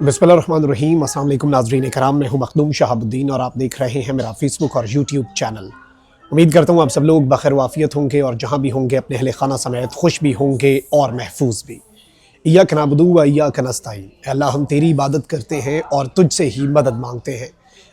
बिस्मिल्लाहिर्रहमानिर्रहीम। अस्सलाम वालेकुम नाज़रीन कराम, मैं हूं मखदूम शहाबुद्दीन और आप देख रहे हैं मेरा फेसबुक और यूट्यूब चैनल। उम्मीद करता हूं आप सब लोग बखैर वाफियत होंगे और जहां भी होंगे अपने अहले खाना समेत खुश भी होंगे और महफूज भी। इय्याक नअबुदु व इय्याक नस्तईन, अल्लाह हम तेरी इबादत करते हैं और तुझसे ही मदद मांगते हैं।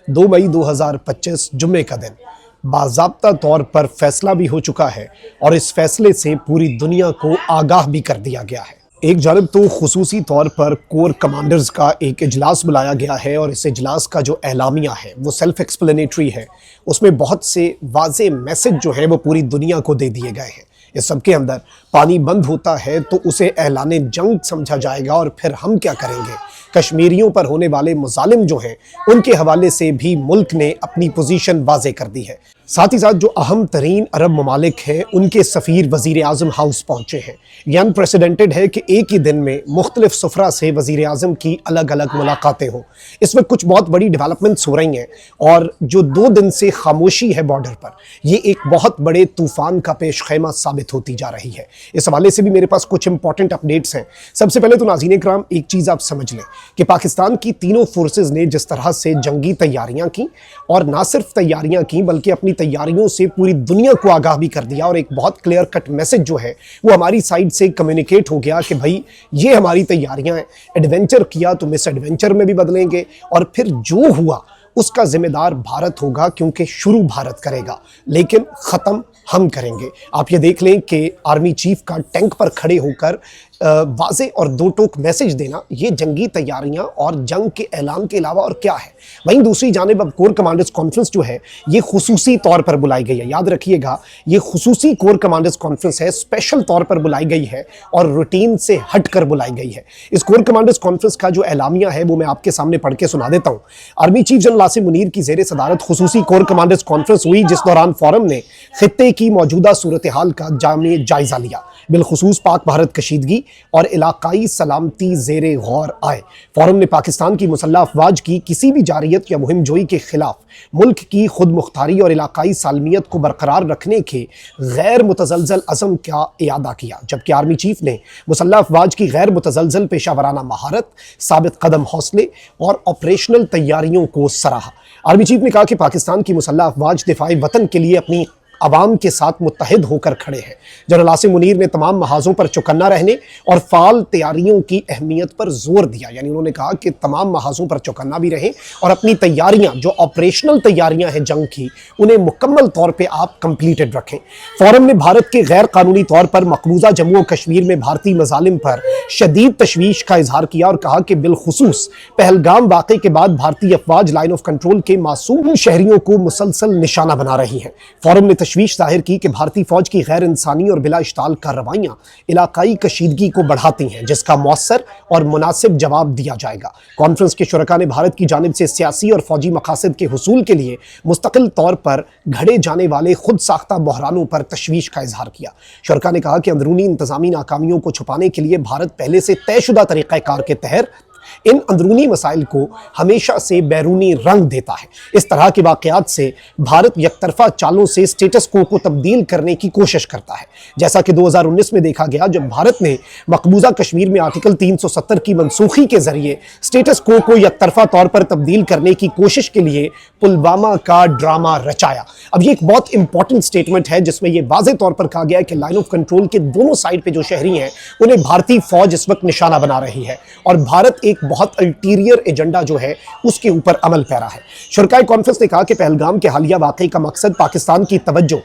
2 मई 2025 जुम्मे का दिन बाज़ाब्ता तौर पर फैसला भी हो चुका है और इस फैसले से पूरी दुनिया को आगाह भी कर दिया गया है। एक जानब तो खुसूसी तौर पर कोर कमांडर्स का एक इजलास बुलाया गया है और इस इजलास का जो एलामिया है वो सेल्फ एक्सप्लेनेटरी है। उसमें बहुत से वाज़े मैसेज जो हैं वो पूरी दुनिया को दे दिए गए हैं। इस सब के अंदर पानी बंद होता है तो उसे ऐलाने जंग समझा जाएगा और फिर हम क्या करेंगे। कश्मीरियों पर होने वाले मुजालिम जो हैं उनके हवाले से भी मुल्क ने अपनी पोजीशन वाज़े कर दी है। साथ ही साथ जो अहम तरीन अरब ममालिक हैं उनके सफ़ीर वज़ीर आज़म हाउस पहुँचे हैं। ये अनप्रेसिडेंटेड है कि एक ही दिन में मुख्तलिफ सफ़रा से वज़ीर आज़म की अलग अलग मुलाकातें हों। इस वक्त कुछ बहुत बड़ी डेवलपमेंट्स हो रही हैं और जो 2 दिन से खामोशी है बॉर्डर पर, ये एक बहुत बड़े तूफ़ान का पेश खैमा साबित होती जा रही है। इस हवाले से भी मेरे पास कुछ इंपॉर्टेंट अपडेट्स हैं। सबसे पहले तो नाज़रीन इकराम एक चीज़ आप समझ लें कि पाकिस्तान की तीनों फोर्सेस ने जिस तरह से जंगी तैयारियां की और ना सिर्फ तैयारियां की बल्कि अपनी तैयारियों से पूरी दुनिया को आगाह भी कर दिया और एक बहुत क्लियर कट मैसेज जो है वो हमारी साइड से कम्युनिकेट हो गया कि भाई ये हमारी तैयारियां हैं। एडवेंचर किया तो मिस एडवेंचर में भी बदलेंगे और फिर जो हुआ उसका जिम्मेदार भारत होगा, क्योंकि शुरू भारत करेगा लेकिन ख़त्म हम करेंगे। आप ये देख लें कि आर्मी चीफ का टैंक पर खड़े होकर वाज़े और 2 टोक मैसेज देना, ये जंगी तैयारियां और जंग के ऐलान के अलावा और क्या है। वहीं दूसरी जानिब अब कोर कमांडर्स कॉन्फ्रेंस जो है ये खुसूसी तौर पर बुलाई गई है। याद रखिएगा, ये खुसूसी कोर कमांडर्स कॉन्फ्रेंस है, स्पेशल तौर पर बुलाई गई है और रूटीन से हट कर बुलाई गई है। इस कोर कमांडर्स कॉन्फ्रेंस का जो एलामिया है वो मैं आपके सामने पढ़ के सुना देता हूँ। Army chief general Asim Munir की ज़ेर सदारत खुसूसी कोर कमांडर्स कॉन्फ्रेंस हुई, जिस दौरान फोरम ने खित्ते की मौजूदा सूरत हाल का जायजा लिया। बिलखुसूस पाक भारत कशीदगी और इलाकाई सलामती ज़ेरे गौर आए। फोरम ने पाकिस्तान की मुसल्लह अफवाज की किसी भी जारियत या मुहिम जोई के खिलाफ मुल्क की खुद मुख्तारी और इलाकाई सालमियत को बरकरार रखने के गैर मुतज़लज़ल अज़म का इयादा किया। जबकि आर्मी चीफ ने मुसल्लह अफवाज की गैर मुतज़लज़ल पेशावराना महारत, साबित कदम हौसले और ऑपरेशनल तैयारियों को सराहा। आर्मी चीफ ने कहा कि पाकिस्तान की मुसल्लह अफवाज दिफाई वतन के लिए अपनी अवाम के साथ मुत्तहिद होकर खड़े हैं। जनरल आसिम मुनीर ने तमाम महाजों पर चौकन्ना रहने और फाल तैयारियों की अहमियत पर जोर दिया। यानी उन्होंने कहा कि तमाम महाजों पर चौकन्ना भी रहें और अपनी तैयारियां, जो ऑपरेशनल तैयारियां हैं जंग की, उन्हें मुकम्मल तौर पे आप कंप्लीटेड रखें। फोरम ने भारत के गैर कानूनी तौर पर मकबूजा जम्मू और कश्मीर में भारतीय मजालिम पर शदीद तशवीश का इजहार किया और कहा कि बिलखुसूस पहलगाम वाक़े के बाद भारतीय अफवाज लाइन ऑफ कंट्रोल के मासूम शहरियों को मुसलसल निशाना बना रही हैं। फोरम ने तशवीश जाहिर की कि भारतीय फौज की गैर इंसानी और बिला इश्ताल कार्रवाइयां इलाकाई कशीदगी को बढ़ाती हैं, जिसका मौसर और मुनासिब जवाब दिया जाएगा। कॉन्फ्रेंस के शुरका ने भारत की जानिब से सियासी और फौजी मकासद के हुसूल के लिए मुस्तकिल तौर पर घड़े जाने वाले खुद साख्ता बहरानों पर तशवीश का इजहार किया। शुरका ने कहा कि अंदरूनी इंतजामी नाकामियों को छुपाने के लिए भारत पहले से तयशुदा तरीक़ाकार के तहत इन अंदरूनी मसाइल को हमेशा से बैरूनी रंग देता है। इस तरह के वाक़यात से भारत यकतरफा चालों से स्टेटस को तब्दील करने की कोशिश करता है, जैसा कि 2019 में देखा गया जब भारत ने मकबूजा कश्मीर में आर्टिकल 370 की मनसूखी के जरिए स्टेटस को यकतरफा तौर पर तब्दील करने की कोशिश के लिए पुलवामा का ड्रामा रचाया। अब ये एक बहुत इंपॉर्टेंट स्टेटमेंट है जिसमें यह वाज़े तौर पर कहा गया है कि लाइन ऑफ कंट्रोल के दोनों साइड पे जो शहरी हैं उन्हें भारतीय फौज इस वक्त निशाना बना रही है और भारत एक बहुत अल्टीरियर एजेंडा जो है उसके ऊपर अमल पैरा है। शुरकाए कॉन्फ्रेंस ने कहा कि पहलगाम के हालिया वाक़े का मकसद पाकिस्तान की तवज्जो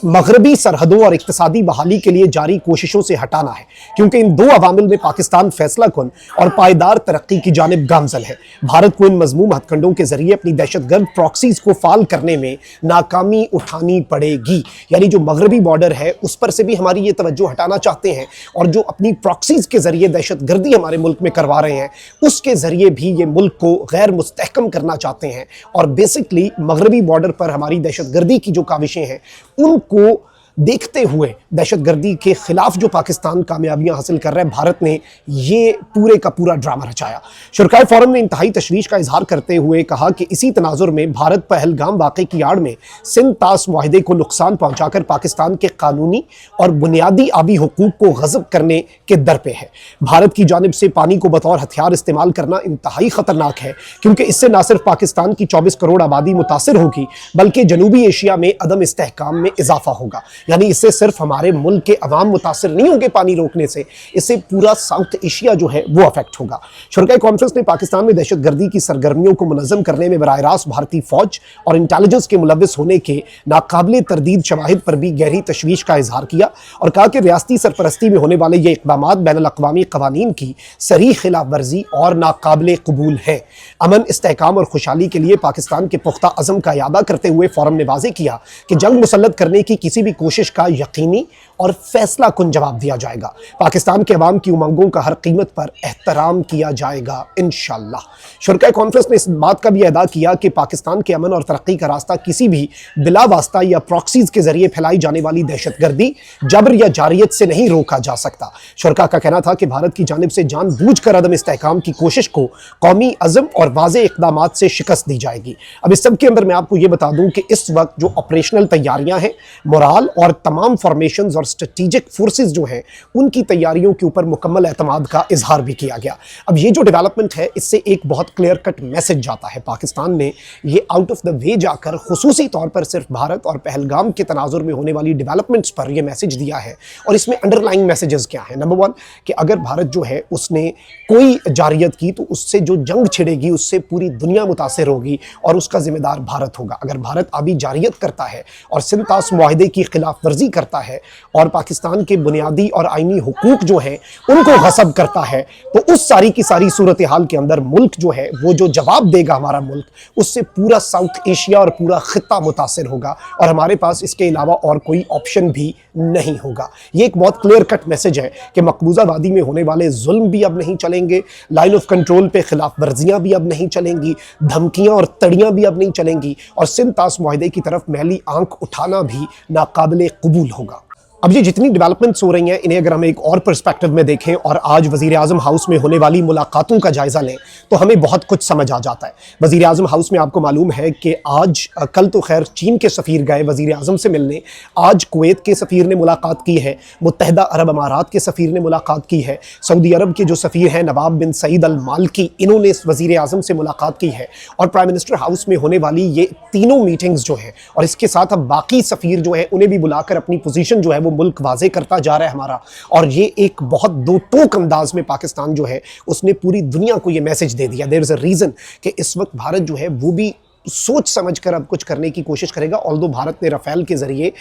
मगरबी सरहदों और इक्तिसादी बहाली के लिए जारी कोशिशों से हटाना है, क्योंकि इन 2 अवामिल में पाकिस्तान फैसला कुन और पायदार तरक्की की जानिब गामजल है। भारत को इन मजमूम हथकंडों के जरिए अपनी दहशतगर्द प्रॉक्सीज को फाल करने में नाकामी उठानी पड़ेगी। यानी जो मगरबी बॉर्डर है उस पर से भी हमारी ये तवज्जो हटाना चाहते हैं और जो अपनी प्रॉक्सीज के जरिए दहशतगर्दी हमारे मुल्क में करवा रहे हैं उसके जरिए भी ये मुल्क को गैर मुस्तहकम करना चाहते हैं और बेसिकली मगरबी बॉर्डर पर हमारी दहशतगर्दी की जो काविशें हैं उनको देखते हुए दहशत गर्दी के खिलाफ जो पाकिस्तान कामयाबियां हासिल कर रहा है, भारत ने ये पूरे का पूरा ड्रामा रचाया। शुरकाए फोरम ने इंतहाई तशवीश का इजहार करते हुए कहा कि इसी तनाजुर में भारत पहलगाम वाक़े की आड़ में सिंध तास मुआहदे को नुकसान पहुंचाकर पाकिस्तान के कानूनी और बुनियादी आबी हुकूक को गज़ब करने के दर पे है। भारत की जानिब से पानी को बतौर हथियार इस्तेमाल करना इंतहाई ख़तरनाक है, क्योंकि इससे न सिर्फ पाकिस्तान की 24 करोड़ आबादी मुतासिर होगी, बल्कि जनूबी एशिया में अदम इस्तेहकाम में इजाफा होगा। यानी इससे सिर्फ हमारे मुल्क के अवाम मुतासिर नहीं होंगे पानी रोकने से, इससे पूरा साउथ एशिया जो है वो अफेक्ट होगा। शुरकाए कॉन्फ्रेंस ने पाकिस्तान में दहशत गर्दी की सरगर्मियों को मुनज़्ज़म करने में बराह रास्त भारतीय फौज और इंटेलिजेंस के मुलव्विस होने के नाकाबिले तरदीद शवाहिद पर भी गहरी तशवीश का इजहार किया और कहा कि रियासती सरपरस्ती में होने वाले ये इक़दामात बैनुल-अक़वामी क़वानीन की सरीह खिलाफ वर्जी और नाकाबिले कबूल है। अमन, इस्तेहकाम और खुशहाली के लिए पाकिस्तान के पुख्ता अज़म का यादा करते हुए फोरम ने वाज़ेह किया कि जंग मुसल्लत करने की किसी भी कोशिश का यकीनी और फैसला कुन जवाब दिया जाएगा। पाकिस्तान के अवाम की उमंगों का हर कीमत पर एहतराम किया जाएगा इंशाअल्लाह। शुरकाए कॉन्फ्रेंस ने इस बात का भी अदा किया कि पाकिस्तान के अमन और तरक्की का रास्ता किसी भी बिला वास्ता या प्रॉक्सीज के जरिए फैलाई जाने वाली दहशत गर्दी, जबर या जारियत से नहीं रोका जा सकता। शुरका का कहना था कि भारत की जानिब से जानबूझकर अदम इस्तेहकाम की कोशिश को कौमी अज़म और वाज़ेह इक़दामात से शिकस्त दी जाएगी। अब इस सब के अंदर मैं आपको ये बता दूं कि इस वक्त जो ऑपरेशनल तैयारियां हैं, मोराल और तमाम फॉर्मेशंस और स्ट्रेटेजिक फोर्सेस जो हैं, उनकी तैयारियों के ऊपर मुकम्मल एतमाद का इजहार भी किया गया। अब ये जो डेवलपमेंट है, इससे एक बहुत क्लियर कट मैसेज जाता है। पाकिस्तान ने ये आउट ऑफ द वे जाकर खुसूसी तौर पर सिर्फ भारत और पहलगाम के तनाजुर में होने वाली डेवलपमेंट्स पर यह मैसेज दिया है। और इसमें अंडरलाइंग मैसेजेस क्या हैं? नंबर वन, कि अगर भारत जो है उसने कोई जारियत की तो उससे जो जंग छिड़ेगी उससे पूरी दुनिया मुतासिर होगी और उसका जिम्मेदार भारत होगा। अगर भारत अभी जारियत करता है और सिंध तास मुआहदे की खिलाफ वर्जी करता है और पाकिस्तान के बुनियादी और आईनी हुकूक जो हैं उनको गसब करता है, तो उस सारी की सारी सूरत हाल के अंदर मुल्क जो है वो जो जवाब देगा हमारा मुल्क, उससे पूरा साउथ एशिया और पूरा खित्ता मुतासिर होगा और हमारे पास इसके अलावा और कोई ऑप्शन भी नहीं होगा। ये एक बहुत क्लियर कट मैसेज है कि मकबूजा वादी में होने वाले जुल्म भी अब नहीं चलेंगे, लाइन ऑफ कंट्रोल पे खिलाफ वर्जियां भी अब नहीं चलेंगी, धमकियां और तड़ियां भी अब नहीं चलेंगी और सिंध तास मुआहदे की तरफ मैली आंख उठाना भी नाकाबिले कबूल होगा। अब ये जितनी डेवलपमेंट्स हो रही हैं, इन्हें अगर हम एक और पर्सपेक्टिव में देखें और आज वज़ीर आज़म हाउस में होने वाली मुलाकातों का जायज़ा लें तो हमें बहुत कुछ समझ आ जाता है। वज़ीर आज़म हाउस में आपको मालूम है कि आज कल तो खैर चीन के सफ़ीर गए वज़ीर आज़म से मिलने, आज कुवैत के सफ़ीर ने मुलाकात की है, मुत्तहिदा अरब अमारात के सफ़ीर ने मुलाकात की है, सऊदी अरब के जो सफ़ीर हैं नवाब बिन सईद अल मालकी, इन्होंने वज़ीर आज़म से मुलाकात की है और प्राइम मिनिस्टर हाउस में होने वाली ये तीनों मीटिंग्स जो हैं और इसके साथ अब बाकी सफ़ीर जो हैं उन्हें भी बुलाकर अपनी पोजीशन जो है वो मुल्क वाज़े करता जा रहा है हमारा। और ये एक बहुत दो टोक अंदाज में पाकिस्तान जो है उसने पूरी दुनिया को ये मैसेज दे दिया, देयर इज़ अ रीज़न कि इस वक्त भारत जो है वो भी सोच समझ कर अब कुछ करने की कोशिश करेगा। ऑल्दो भारत ने रफ़ेल के ज़रिए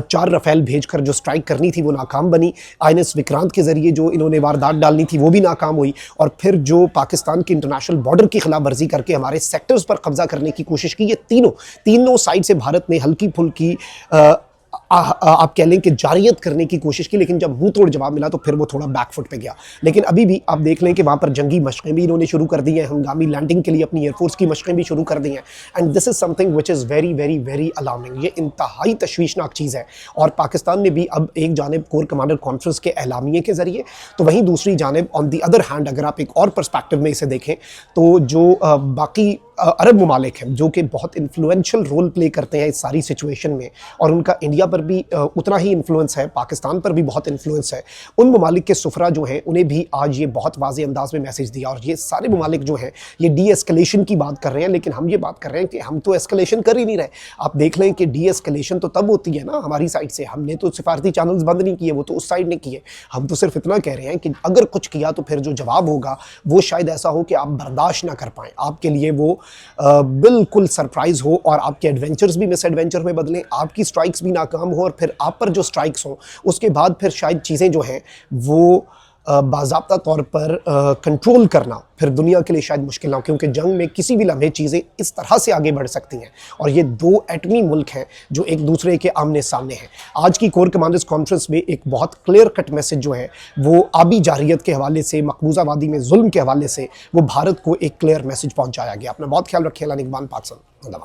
4 रफ़ेल भेजकर जो स्ट्राइक करनी थी वो नाकाम बनी, INS विक्रांत के ज़रिए जो इन्होंने वारदात डालनी थी वो भी नाकाम हुई और फिर जो पाकिस्तान के इंटरनेशनल बॉर्डर की खिलाफ वर्जी करके हमारे सेक्टर्स पर कब्जा करने की कोशिश की, ये तीनों साइड से भारत ने हल्की फुल्की आप कह लें कि जारियत करने की कोशिश की, लेकिन जब मुंह तोड़ जवाब मिला तो फिर वो थोड़ा बैकफुट पे गया। लेकिन अभी भी आप देख लें कि वहाँ पर जंगी मशक़ें भी इन्होंने शुरू कर दी हैं, हंगामी लैंडिंग के लिए अपनी एयरफोर्स की मशक़ें भी शुरू कर दी हैं and this is something which is very very very alarming. ये इंतहाई तशवीशनाक चीज़ है और पाकिस्तान ने भी अब एक जानिब कोर कमांडर कॉन्फ्रेंस के एलामिये के ज़रिए, तो वहीं दूसरी जानिब ऑन दी अदर हैंड अगर आप एक और पर्सपेक्टिव में इसे देखें तो जो बाकी अरब ममालिक हैं जो कि बहुत इन्फ्लुएंशियल रोल प्ले करते हैं इस सारी सिचुएशन में और उनका इंडिया पर भी उतना ही इन्फ्लुएंस है, पाकिस्तान पर भी बहुत इन्फ्लुएंस है, उन ममालिक के सुफरा जो हैं उन्हें भी आज ये बहुत वाज़ेह अंदाज में मैसेज दिया और ये सारे ममालिक जो हैं ये डी एस्केलेशन की बात कर रहे हैं, लेकिन हम ये बात कर रहे हैं कि हम तो एस्केलेशन कर ही नहीं रहे। आप देख लें कि डी एस्केलेशन तो तब होती है ना हमारी साइड से, हमने तो सिफारती चैनल्स बंद नहीं किए, वो तो उस साइड ने किए। हम तो सिर्फ इतना कह रहे हैं कि अगर कुछ किया तो फिर जो जवाब होगा वो शायद ऐसा हो कि आप बर्दाश्त ना कर पाएँ, आपके लिए वो बिल्कुल सरप्राइज हो और आपके एडवेंचर्स भी मिस एडवेंचर में बदलें, आपकी स्ट्राइक्स भी नाकाम हो और फिर आप पर जो स्ट्राइक्स हों उसके बाद फिर शायद चीज़ें जो हैं वो बाज़ाब्ता तौर पर कंट्रोल करना फिर दुनिया के लिए शायद मुश्किल ना हो, क्योंकि जंग में किसी भी लम्हे चीज़ें इस तरह से आगे बढ़ सकती हैं और ये 2 एटमी मुल्क हैं जो एक दूसरे के आमने सामने हैं। आज की कोर कमांडर्स कॉन्फ्रेंस में एक बहुत क्लियर कट मैसेज जो है वो आबी जारियत के हवाले से, मकबूजा वादी में जुल्म के हवाले से वो भारत को एक क्लियर मैसेज पहुँचाया गया। अपना बहुत ख्याल रखिए। निगबान पाकिस्तान।